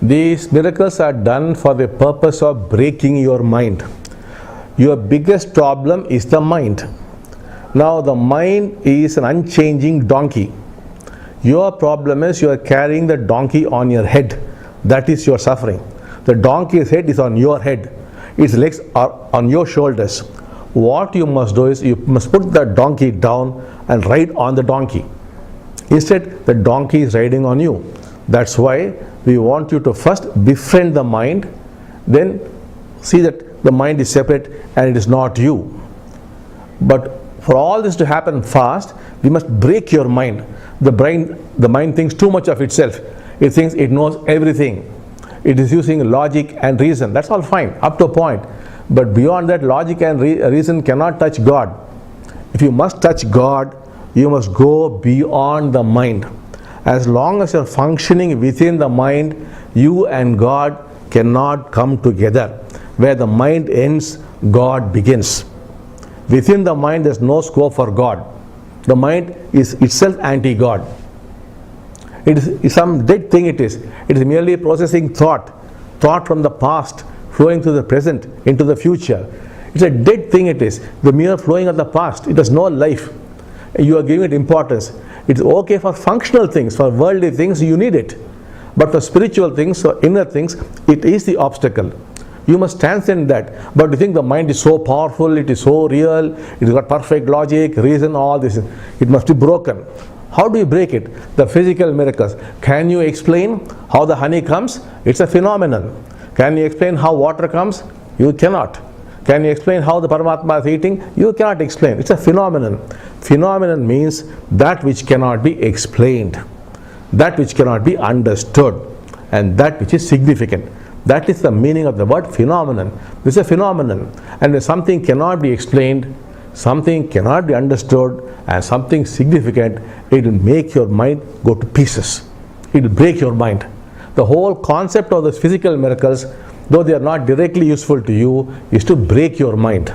These miracles are done for the purpose of breaking your mind. Your biggest problem is the mind. Now the mind is an unchanging donkey. Your problem is you are carrying the donkey on your head. That is your suffering. The donkey's head is on your head. Its legs are on your shoulders. What you must do is you must put the donkey down and ride on the donkey. Instead, the donkey is riding on you. That's why we want you to first befriend the mind, then see that the mind is separate and it is not you. But for all this to happen fast, we must break your mind. The mind thinks too much of itself. It thinks it knows everything. It is using logic and reason. That's all fine, up to a point. But beyond that, logic and reason cannot touch God. If you must touch God, you must go beyond the mind. As long as you are functioning within the mind, you and God cannot come together. Where the mind ends, God begins. Within the mind, there is no scope for God. The mind is itself anti-God. It is some dead thing it is. It is merely processing thought from the past, flowing to the present, into the future. It's a dead thing it is. The mere flowing of the past. It has no life. You are giving it importance. It's okay for functional things, for worldly things, you need it. But for spiritual things, or inner things, it is the obstacle. You must transcend that. But you think the mind is so powerful, it is so real, it has got perfect logic, reason, all this. It must be broken. How do you break it? The physical miracles. Can you explain how the honey comes? It's a phenomenon. Can you explain how water comes? You cannot. Can you explain how the Paramatma is eating? You cannot explain. It's a phenomenon. Phenomenon means that which cannot be explained, that which cannot be understood, and that which is significant. That is the meaning of the word phenomenon. This is a phenomenon. And when something cannot be explained, something cannot be understood, and something significant, it will make your mind go to pieces. It will break your mind. The whole concept of the physical miracles, though they are not directly useful to you, is to break your mind.